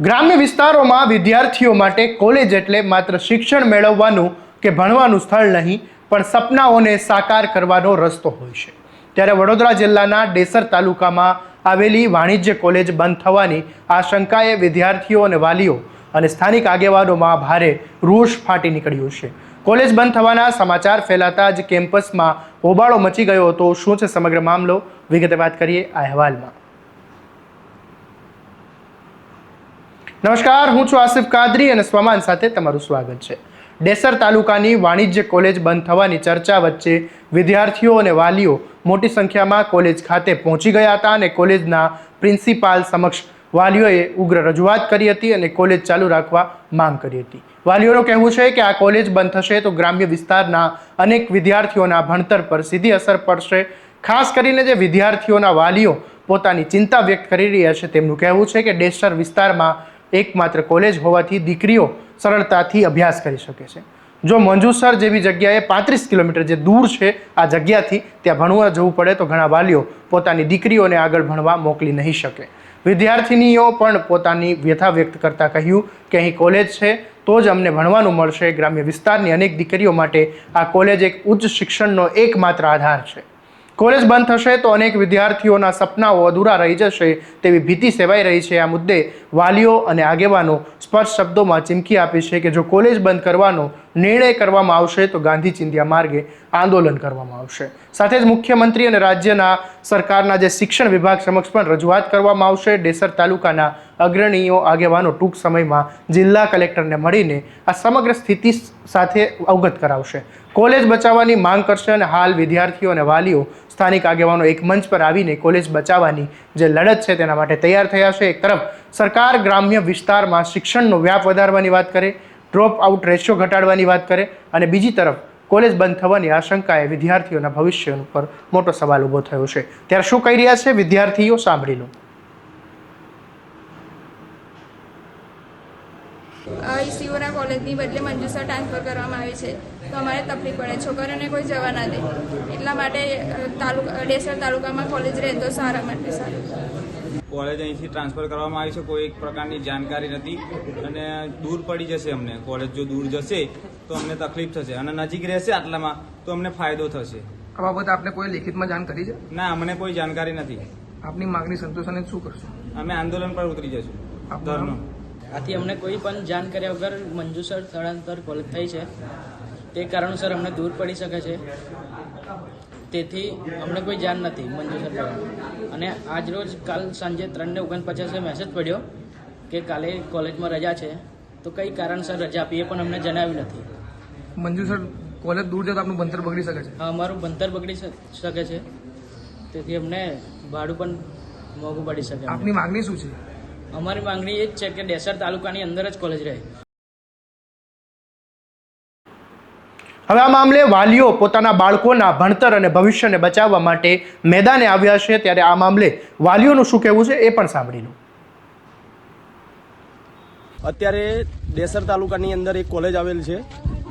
ગ્રામ્ય વિસ્તારોમાં વિદ્યાર્થીઓ માટે કોલેજ એટલે માત્ર શિક્ષણ મેળવવાનું કે ભણવાનું સ્થળ નહીં, પણ સપનાઓને સાકાર કરવાનો રસ્તો હોય છે. ત્યારે વડોદરા જિલ્લાના ડેસર તાલુકામાં આવેલી વાણિજ્ય કોલેજ બંધ થવાની આશંકાએ વિદ્યાર્થીઓ અને વાલીઓ અને સ્થાનિક આગેવાનોમાં ભારે રોષ ફાટી નીકળ્યો છે. કોલેજ બંધ થવાના સમાચાર ફેલાતા જ કેમ્પસમાં હોબાળો મચી ગયો હતો. શું છે સમગ્ર મામલો, વિગતે વાત કરીએ આ અહેવાલમાં. નમસ્કાર, હું છું આસિફ કાદરી અને સ્વમાન સાથે તમારું સ્વાગત છે. ડેસર તાલુકાની વાણિજ્ય કોલેજ બંધ થવાની ચર્ચા વચ્ચે વિદ્યાર્થીઓ અને વાલીઓ મોટી સંખ્યામાં કોલેજ ખાતે પહોંચી ગયા હતા અને કોલેજના પ્રિન્સિપાલ સમક્ષ વાલીઓએ ઉગ્ર રજૂઆત કરી હતી અને કોલેજ ચાલુ રાખવા માંગ કરી હતી. વાલીઓનું કહેવું છે કે આ કોલેજ બંધ થશે તો ગ્રામ્ય વિસ્તારના અનેક વિદ્યાર્થીઓના ભણતર પર સીધી અસર પડશે. ખાસ કરીને જે વિદ્યાર્થીઓના વાલીઓ પોતાની ચિંતા વ્યક્ત કરી રહ્યા છે તેમનું કહેવું છે કે ડેસર વિસ્તારમાં એકમાત્ર કોલેજ હોવાથી દીકરીઓ સરળતાથી અભ્યાસ કરી શકે છે. જો મંજુસર જેવી જગ્યાએ 35 કિલોમીટર જે દૂર છે આ જગ્યાથી ત્યાં ભણવા જવું પડે તો ઘણા વાલીઓ પોતાની દીકરીઓને આગળ ભણવા મોકલી નહીં શકે. વિદ્યાર્થિનીઓ પણ પોતાની વ્યથા વ્યક્ત કરતા કહ્યું કે અહીં કોલેજ છે તો જ અમને ભણવાનું મળશે. ગ્રામ્ય વિસ્તારની અનેક દીકરીઓ માટે આ કોલેજ એક ઉચ્ચ શિક્ષણનો એકમાત્ર આધાર છે. કોલેજ બંધ થશે તો અનેક વિદ્યાર્થીઓના સપનાઓ અધૂરા રહી જશે તેવી ભીતિ સેવાઈ રહી છે. આ મુદ્દે વાલીઓ અને આગેવાનો સ્પષ્ટ શબ્દોમાં ચીમકી આપી છે કે જો કોલેજ બંધ કરવાનો નિર્ણય કરવામાં આવશે તો ગાંધી ચિંધ્યા માર્ગે આંદોલન કરવામાં આવશે. સાથે જ મુખ્યમંત્રી અને રાજ્યના સરકારના જે શિક્ષણ વિભાગ સમક્ષ પણ રજૂઆત કરવામાં આવશે. ડેસર તાલુકાના અગ્રણીઓ આગેવાનો ટૂંક સમયમાં જિલ્લા કલેક્ટરને મળીને આ સમગ્ર સ્થિતિ સાથે અવગત કરાવશે. કોલેજ બચાવવાની માંગ કરશે અને હાલ વિદ્યાર્થીઓ અને વાલીઓ સ્થાનિક આગેવાનો એક મંચ પર આવીને કોલેજ બચાવવાની જે લડત છે તેના માટે તૈયાર થયા છે. એક તરફ સરકાર ગ્રામ્ય વિસ્તારમાં શિક્ષણનો વ્યાપ વધારવાની વાત કરે, ડ્રોપ આઉટ રેશિયો ઘટાડવાની વાત કરે અને બીજી તરફ કોલેજ બંધ થવાની આશંકાએ વિદ્યાર્થીઓના ભવિષ્ય પર મોટો સવાલ ઊભો થયો છે. ત્યારે શું કહી રહ્યા છે વિદ્યાર્થીઓ, સાંભળી લો. ઈસીઓના કોલેજની બદલે મંજુસર ટ્રાન્સફર કરવામાં આવી છે તો અમારે તકલીફ પડે, છોકરીઓને કોઈ જવા ના દે. એટલા માટે ડેસર તાલુકામાં કોલેજ રહે તો સારા માટે સારું. કોલેજ અહીંથી ટ્રાન્સફર કરવામાં આવી છે, કોઈ એક પ્રકારની જાણકારી નથી અને દૂર પડી જશે અમને. કોલેજ જો દૂર જશે તો અમને તકલીફ થશે અને નજીક રહેશે આટલામાં તો અમને ફાયદો થશે. આ બાબતે આપને કોઈ લેખિતમાં જાણ કરી છે? ના, અમને કોઈ જાણકારી નથી. આપની માંગણી સંતોષાને શું કરશો? અમે આંદોલન પર ઉતરી જશું. ધરનો આથી અમને કોઈ પણ જાણ કર્યા વગર મંજુસર સ્થળાંતર કોલેજ થઈ છે તે કારણોસર અમને દૂર પડી શકે છે, તેથી અમને કોઈ જાણ નથી મંજુસર અને આજ રોજ કાલ સાંજે 3:49 મેસેજ પડ્યો કે કાલે કોલેજમાં રજા છે તો કઈ કારણસર રજા આપી એ પણ અમને જણાવ્યું નથી. મંજુસર કોલેજ દૂર જાય તો આપનું ભણતર બગડી શકે છે? અમારું ભણતર બગડી શકે છે, તેથી અમને ભાડું પણ મોંઘું પડી શકે. આપની માંગણી શું છે? અમારી માંગણી એ જ છે કે ડેસર તાલુકાની અંદર જ કોલેજ રહે. હવે આ મામલે વાલીઓ પોતાના બાળકોના ભણતર અને ભવિષ્યને બચાવવા માટે મેદાને આવ્યા છે. ત્યારે આ મામલે વાલીઓનું શું કહેવું છે એ પણ સાંભળી લો. અત્યારે ડેસર તાલુકાની અંદર એક કોલેજ આવેલી છે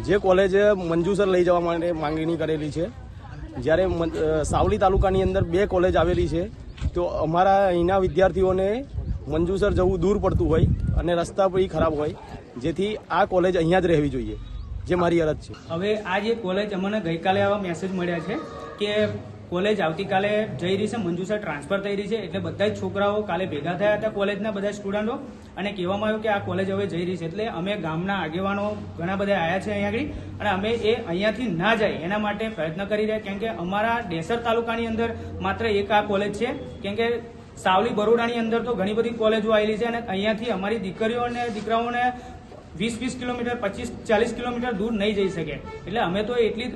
જે કોલેજ મંજુસર લઈ જવા માટે માંગણી કરેલી છે. જ્યારે સાવલી તાલુકાની અંદર 2 કોલેજ આવેલી છે તો અમારા અહીંના વિદ્યાર્થીઓને મંજુસર જવું દૂર પડતું હોય અને રસ્તા પણ ખરાબ હોય, જેથી આ કોલેજ અહીંયા જ રહેવી જોઈએ, જે મારી અરજ છે. હવે આ જે કોલેજ અમને ગઈકાલે આવા મેસેજ મળ્યા છે કે કોલેજ આવતીકાલે જઈ રહી છે, મંજુસર ટ્રાન્સફર થઈ રહી છે, એટલે બધા જ છોકરાઓ કાલે ભેગા થયા હતા કોલેજના બધા સ્ટુડન્ટો અને કહેવામાં આવ્યું કે આ કોલેજ હવે જઈ રહી છે. એટલે અમે ગામના આગેવાનો ઘણા બધા આવ્યા છે અહીંયા આગળ અને અમે એ અહીંયાથી ના જાય એના માટે પ્રયત્ન કરી રહ્યા, કેમ કે અમારા ડેસર તાલુકાની અંદર માત્ર એક આ કોલેજ છે. કેમ કે સાવલી બરોડાની અંદર તો ઘણી બધી કોલેજો આવેલી છે અને અહીંયાથી અમારી દીકરીઓ અને દીકરાઓને 20 કિલોમીટર 25-40 કિલોમીટર દૂર નહીં જઈ શકે. એટલે અમે તો એટલી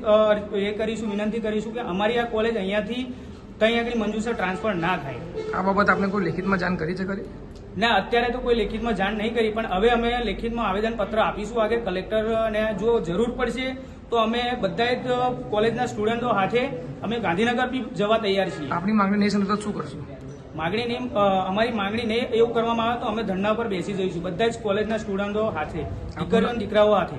એ કરીશું, વિનંતી કરીશું કે અમારી આ કોલેજ અહીંયાથી ત્યાં આગળ મંજુસર ટ્રાન્સફર ના થાય. આ બાબત આપને કોઈ લેખિતમાં જાણ કરી છે ખરી? ના, અત્યારે તો કોઈ લેખિતમાં જાણ નહીં કરી, પણ હવે અમે લેખિતમાં આવેદનપત્ર આપીશું આગળ કલેક્ટરને. જો જરૂર પડશે તો અમે બધા જ કોલેજના સ્ટુડન્ટો હાથે અમે ગાંધીનગર બી જવા તૈયાર છીએ. આપની માંગણી નહીં સમજો તો શું કરશું? અમારી માંગણી નહીં એવું કરવામાં આવે તો અમે ધરણા પર બેસી જઈશું, બધા જ કોલેજના સ્ટુડન્ટો હાથે, દીકરીઓ અને દીકરાઓ હાથે.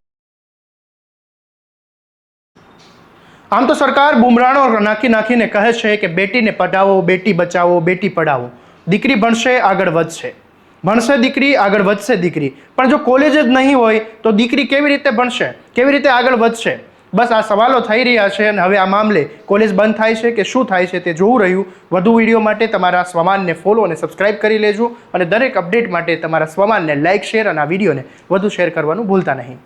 આમ તો સરકાર બુમરાણો નાખીને કહે છે કે બેટીને પઢાવો, બેટી બચાવો, બેટી પઢાવો. દીકરી ભણશે આગળ વધશે. ભણશે દીકરી, આગળ વધશે દીકરી. પણ જો કોલેજ જ નહીં હોય તો દીકરી કેવી રીતે ભણશે, કેવી રીતે આગળ વધશે? બસ આ સવાલો થઈ રહ્યા છે અને હવે આ મામલે કોલેજ બંધ થાય છે કે શું થાય છે તે જોવું રહ્યું. વધુ વિડીયો માટે તમારા સ્વમાનને ફોલો અને સબસ્ક્રાઇબ કરી લેજો અને દરેક અપડેટ માટે તમારા સ્વમાનને લાઇક, શેર અને આ વિડીયોને વધુ શેર કરવાનું ભૂલતા નહીં.